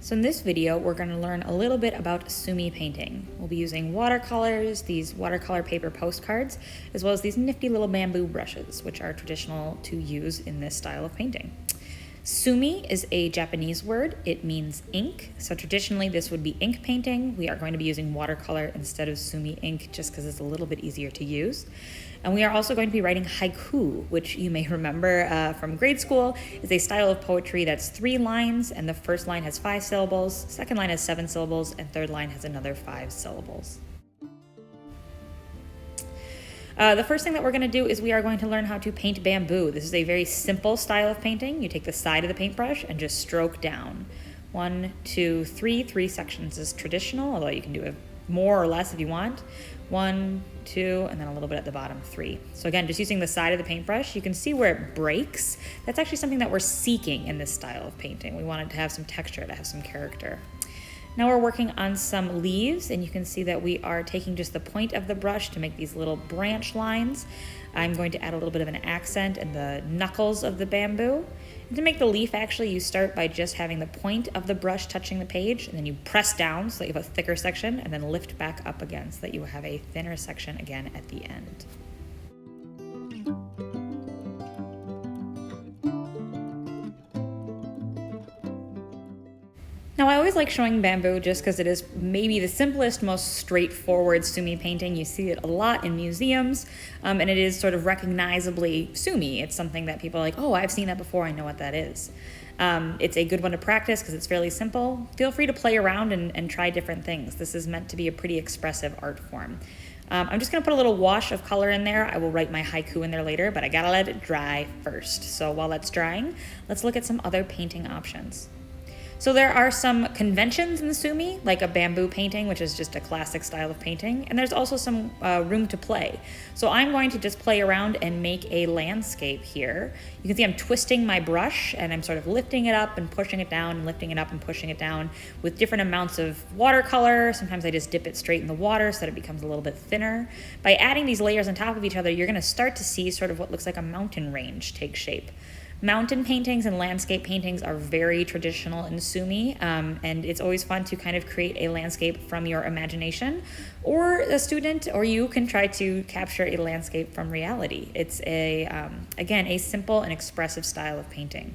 So in this video, we're going to learn a little bit about SUMI painting. We'll be using watercolors, these watercolor paper postcards, as well as these nifty little bamboo brushes, which are traditional to use in this style of painting. SUMI is a Japanese word. It means ink. So traditionally this would be ink painting. We are going to be using watercolor instead of SUMI ink just because it's a little bit easier to use. And we are also going to be writing haiku, which you may remember from grade school, is a style of poetry that's 3 lines, and the first line has 5 syllables, second line has 7 syllables, and third line has another 5 syllables. The first thing that we're going to do is we are going to learn how to paint bamboo. This is a very simple style of painting. You take the side of the paintbrush and just stroke down. 1, 2, 3. 3 sections is traditional, although you can do it more or less if you want. 1, 2, and then a little bit at the bottom, 3. So again, just using the side of the paintbrush, you can see where it breaks. That's actually something that we're seeking in this style of painting. We want it to have some texture, to have some character. Now we're working on some leaves, and you can see that we are taking just the point of the brush to make these little branch lines. I'm going to add a little bit of an accent in the knuckles of the bamboo. And to make the leaf, actually, you start by just having the point of the brush touching the page, and then you press down so that you have a thicker section, and then lift back up again so that you have a thinner section again at the end. Now, I always like showing bamboo just because it is maybe the simplest, most straightforward SUMI painting. You see it a lot in museums, and it is sort of recognizably SUMI. It's something that people are like, oh, I've seen that before, I know what that is. It's a good one to practice because it's fairly simple. Feel free to play around and try different things. This is meant to be a pretty expressive art form. I'm just going to put a little wash of color in there. I will write my haiku in there later, but I gotta let it dry first. So while that's drying, let's look at some other painting options. So there are some conventions in the SUMI, like a bamboo painting, which is just a classic style of painting, and there's also some room to play. So I'm going to just play around and make a landscape here. You can see I'm twisting my brush, and I'm sort of lifting it up and pushing it down, and lifting it up and pushing it down with different amounts of watercolor. Sometimes I just dip it straight in the water so that it becomes a little bit thinner. By adding these layers on top of each other, you're going to start to see sort of what looks like a mountain range take shape. Mountain paintings and landscape paintings are very traditional in SUMI, and it's always fun to kind of create a landscape from your imagination, or a student or you can try to capture a landscape from reality. It's again, a simple and expressive style of painting.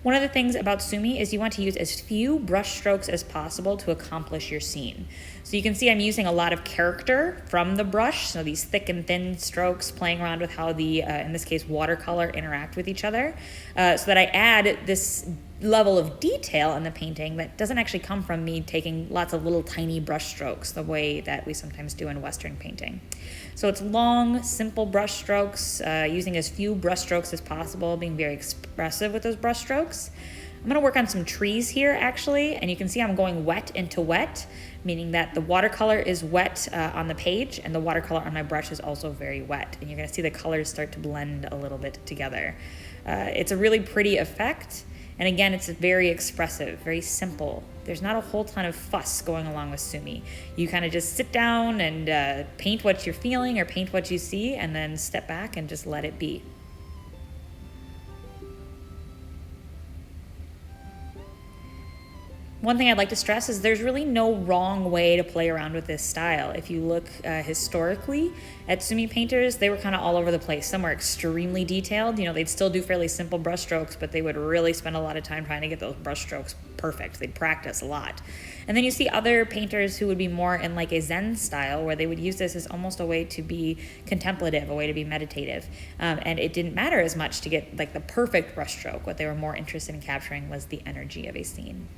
One of the things about SUMI is you want to use as few brush strokes as possible to accomplish your scene. So you can see I'm using a lot of character from the brush, so these thick and thin strokes, playing around with how the, in this case, watercolor interact with each other, so that I add this level of detail in the painting that doesn't actually come from me taking lots of little tiny brush strokes the way that we sometimes do in Western painting. So it's long, simple brush strokes, using as few brush strokes as possible, being very expressive with those brush strokes. I'm going to work on some trees here, actually, and you can see I'm going wet into wet, meaning that the watercolor is wet on the page, and the watercolor on my brush is also very wet, and you're going to see the colors start to blend a little bit together. It's a really pretty effect. And again, it's very expressive, very simple. There's not a whole ton of fuss going along with SUMI. You kind of just sit down and paint what you're feeling or paint what you see, and then step back and just let it be. One thing I'd like to stress is there's really no wrong way to play around with this style. If you look historically at SUMI painters, they were kind of all over the place. Some were extremely detailed. You know, they'd still do fairly simple brush strokes, but they would really spend a lot of time trying to get those brush strokes perfect. They'd practice a lot. And then you see other painters who would be more in like a Zen style, where they would use this as almost a way to be contemplative, a way to be meditative. And it didn't matter as much to get like the perfect brush stroke. What they were more interested in capturing was the energy of a scene.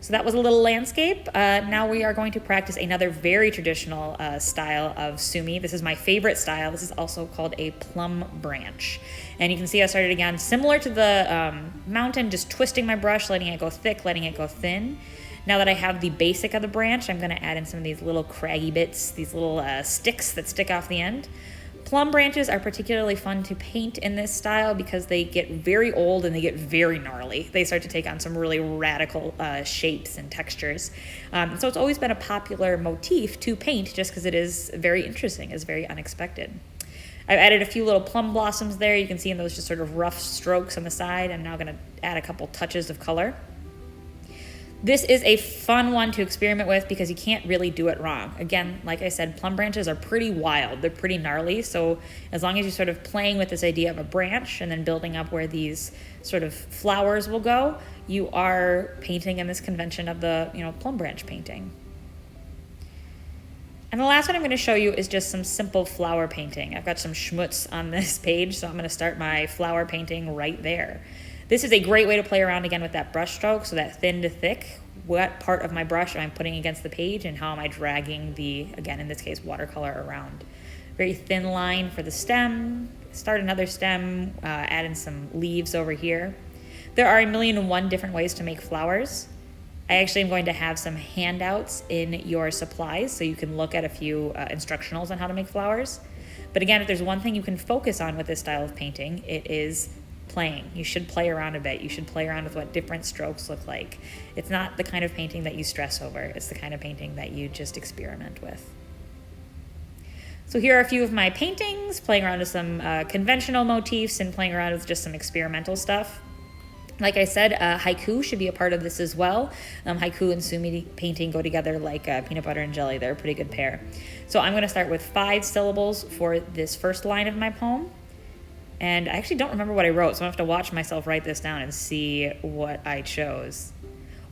So that was a little landscape. Now we are going to practice another very traditional style of SUMI. This is my favorite style. This is also called a plum branch. And you can see I started again, similar to the mountain, just twisting my brush, letting it go thick, letting it go thin. Now that I have the basic of the branch, I'm gonna add in some of these little craggy bits, these little sticks that stick off the end. Plum branches are particularly fun to paint in this style because they get very old and they get very gnarly. They start to take on some really radical shapes and textures. So it's always been a popular motif to paint just because it is very interesting, it's very unexpected. I've added a few little plum blossoms there. You can see in those just sort of rough strokes on the side. I'm now going to add a couple touches of color. This is a fun one to experiment with because you can't really do it wrong. Again, like I said, plum branches are pretty wild. They're pretty gnarly. So as long as you're sort of playing with this idea of a branch and then building up where these sort of flowers will go, you are painting in this convention of the, plum branch painting. And the last one I'm going to show you is just some simple flower painting. I've got some schmutz on this page, so I'm going to start my flower painting right there. This is a great way to play around again with that brush stroke, so that thin to thick. What part of my brush am I putting against the page and how am I dragging the, again, in this case, watercolor around. Very thin line for the stem. Start another stem, add in some leaves over here. There are 1,000,001 different ways to make flowers. I actually am going to have some handouts in your supplies so you can look at a few instructionals on how to make flowers. But again, if there's one thing you can focus on with this style of painting, it is playing. You should play around a bit. You should play around with what different strokes look like. It's not the kind of painting that you stress over. It's the kind of painting that you just experiment with. So here are a few of my paintings, playing around with some conventional motifs and playing around with just some experimental stuff. Like I said, haiku should be a part of this as well. Haiku and SUMI painting go together like peanut butter and jelly. They're a pretty good pair. So I'm going to start with 5 syllables for this first line of my poem. And I actually don't remember what I wrote, so I'm going to have to watch myself write this down and see what I chose.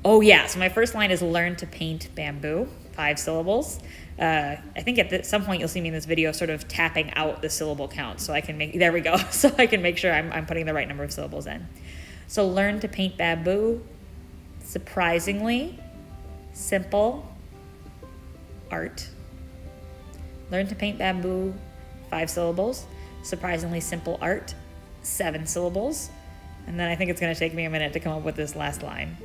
Oh yeah, so my first line is learn to paint bamboo, 5 syllables. I think at some point you'll see me in this video sort of tapping out the syllable count so I can make, there we go, so I can make sure I'm putting the right number of syllables in. So learn to paint bamboo, surprisingly simple art. Learn to paint bamboo, 5 syllables. Surprisingly simple art, 7 syllables. And then I think it's going to take me a minute to come up with this last line.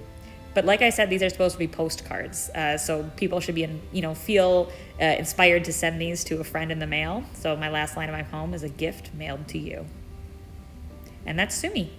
But like I said, these are supposed to be postcards. So people should be, feel inspired to send these to a friend in the mail. So my last line of my poem is a gift mailed to you. And that's SUMI.